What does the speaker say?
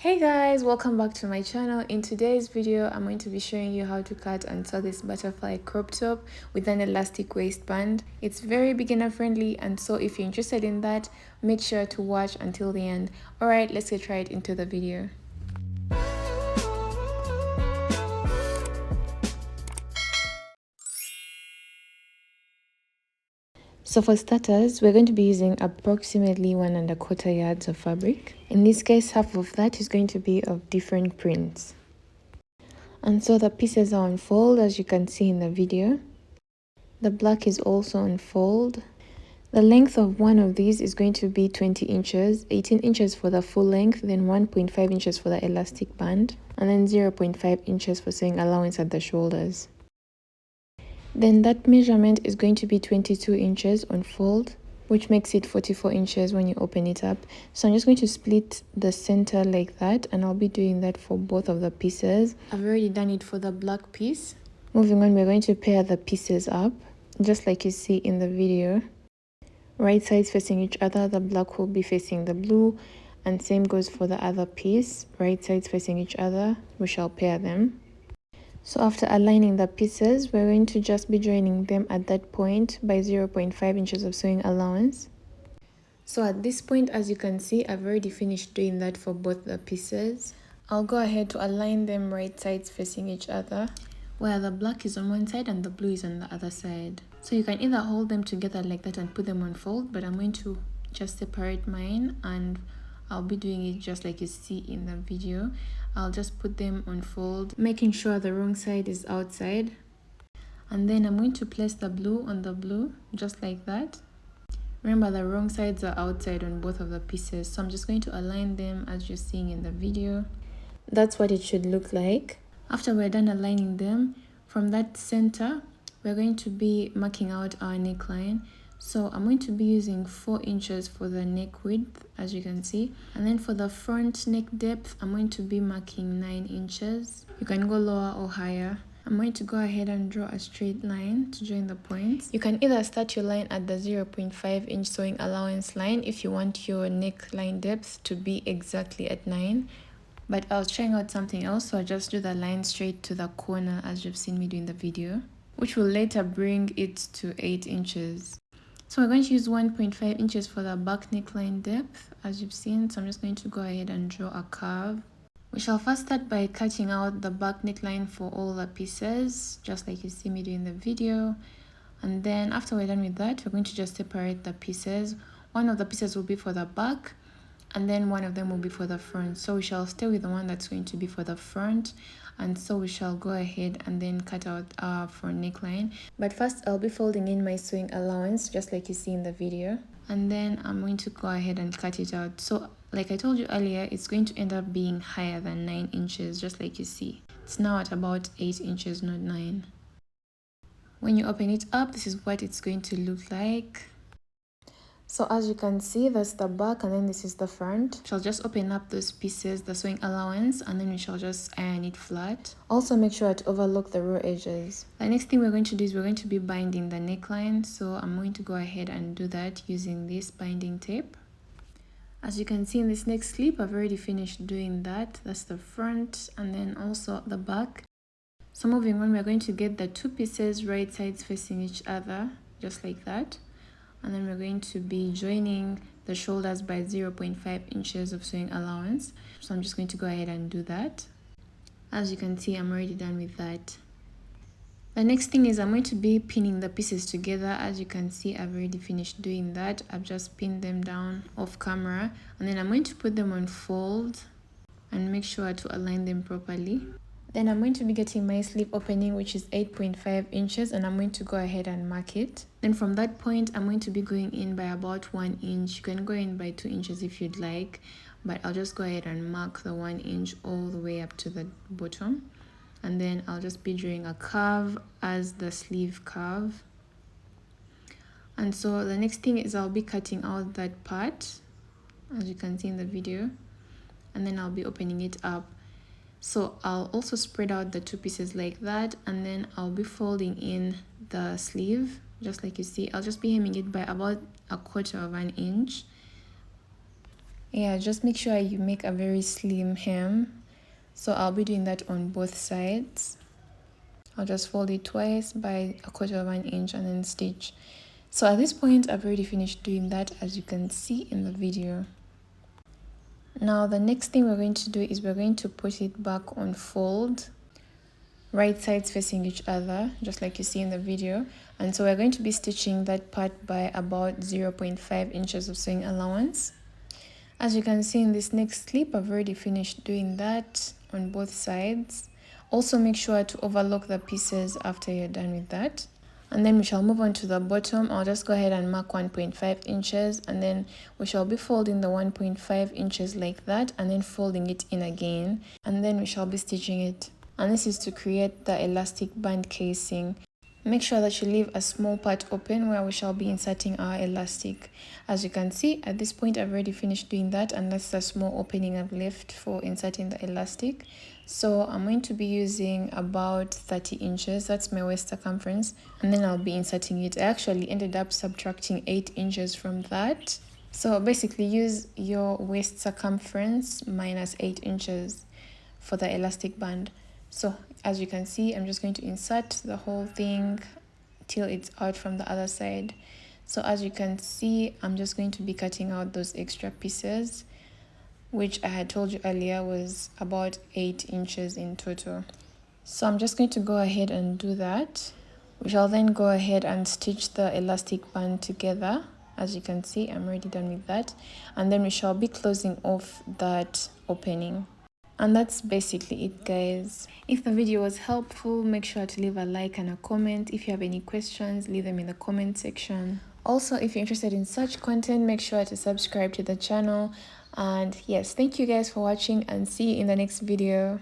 Hey guys, welcome back to my channel. In today's video I'm going to be showing you how to cut and sew this butterfly crop top with an elastic waistband. It's very beginner friendly, and so if you're interested in that, make sure to watch until the end. Alright, let's get right into the video. So for starters, we're going to be using approximately 1¼ yards of fabric. In this case, half of that is going to be of different prints. And so the pieces are on fold, as you can see in the video. The black is also on fold. The length of one of these is going to be 20 inches, 18 inches for the full length, then 1.5 inches for the elastic band, and then 0.5 inches for sewing allowance at the shoulders. Then that measurement is going to be 22 inches on fold, which makes it 44 inches when you open it up. So I'm just going to split the center like that, and I'll be doing that for both of the pieces. I've already done it for the black piece. Moving on, we're going to pair the pieces up, just like you see in the video. Right sides facing each other, the black will be facing the blue, and same goes for the other piece. Right sides facing each other, we shall pair them. So after aligning the pieces, we're going to just be joining them at that point by 0.5 inches of sewing allowance. So at this point, as you can see, I've already finished doing that for both the pieces. I'll go ahead to align them right sides facing each other, where the black is on one side and the blue is on the other side. So you can either hold them together like that and put them on fold, but I'm going to just separate mine, and I'll be doing it just like you see in the video. I'll just put them on fold, making sure the wrong side is outside. And then I'm going to place the blue on the blue, just like that. Remember, the wrong sides are outside on both of the pieces, so I'm just going to align them as you're seeing in the video. That's what it should look like. After we're done aligning them, from that center, we're going to be marking out our neckline. So I'm going to be using 4 inches for the neck width, as you can see. And then for the front neck depth, I'm going to be marking 9 inches. You can go lower or higher. I'm going to go ahead and draw a straight line to join the points. You can either start your line at the 0.5 inch sewing allowance line if you want your neckline depth to be exactly at 9. But I was trying out something else, so I just drew the line straight to the corner as you've seen me do in the video, which will later bring it to 8 inches. So we're going to use 1.5 inches for the back neckline depth, as you've seen. So I'm just going to go ahead and draw a curve. We shall first start by cutting out the back neckline for all the pieces, just like you see me do in the video. And then after we're done with that, we're going to just separate the pieces. One of the pieces will be for the back, and then one of them will be for the front. So we shall stay with the one that's going to be for the front, and so we shall go ahead and then cut out our front neckline. But first I'll be folding in my sewing allowance, just like you see in the video, and then I'm going to go ahead and cut it out. So like I told you earlier, it's going to end up being higher than 9 inches, just like you see. It's now at about 8 inches, not 9. When you open it up, this is what it's going to look like. So as you can see, that's the back, and then this is the front. We shall just open up those pieces, the sewing allowance, and then we shall just iron it flat. Also make sure to overlook the raw edges. The next thing we're going to do is we're going to be binding the neckline. So I'm going to go ahead and do that using this binding tape. As you can see in this next clip, I've already finished doing that. That's the front and then also the back. So moving on, we're going to get the two pieces right sides facing each other, just like that. And then we're going to be joining the shoulders by 0.5 inches of sewing allowance. So I'm just going to go ahead and do that. As you can see, I'm already done with that. The next thing is I'm going to be pinning the pieces together. As you can see, I've already finished doing that. I've just pinned them down off camera, and then I'm going to put them on fold and make sure to align them properly. Then I'm going to be getting my sleeve opening, which is 8.5 inches, and I'm going to go ahead and mark it. Then from that point, I'm going to be going in by about 1 inch. You can go in by 2 inches if you'd like, but I'll just go ahead and mark the 1 inch all the way up to the bottom. And then I'll just be drawing a curve as the sleeve curve. And so the next thing is I'll be cutting out that part, as you can see in the video, and then I'll be opening it up. So I'll also spread out the two pieces like that, and then I'll be folding in the sleeve, just like you see. I'll just be hemming it by about 1/4 of an inch. Yeah, just make sure you make a very slim hem. So I'll be doing that on both sides. I'll just fold it twice by 1/4 inch and then stitch. So at this point, I've already finished doing that, as you can see in the video. Now the next thing we're going to do is we're going to put it back on fold, right sides facing each other, just like you see in the video. And so we're going to be stitching that part by about 0.5 inches of sewing allowance. As you can see in this next clip, I've already finished doing that on both sides. Also make sure to overlock the pieces after you're done with that. And then we shall move on to the bottom. I'll just go ahead and mark 1.5 inches, and then we shall be folding the 1.5 inches like that, and then folding it in again, and then we shall be stitching it. And this is to create the elastic band casing. Make sure that you leave a small part open where we shall be inserting our elastic. As you can see, at this point I've already finished doing that, and that's the small opening I've left for inserting the elastic. So I'm going to be using about 30 inches, that's my waist circumference, and then I'll be inserting it. I actually ended up subtracting 8 inches from that. So basically use your waist circumference minus 8 inches for the elastic band. So as you can see, I'm just going to insert the whole thing till it's out from the other side. So as you can see, I'm just going to be cutting out those extra pieces, which I had told you earlier was about 8 inches in total. So I'm just going to go ahead and do that. We shall then go ahead and stitch the elastic band together. As you can see, I'm already done with that. And then we shall be closing off that opening. And that's basically it, guys. If the video was helpful, make sure to leave a like and a comment. If you have any questions, leave them in the comment section. Also, if you're interested in such content, make sure to subscribe to the channel. And yes, thank you guys for watching, and see you in the next video.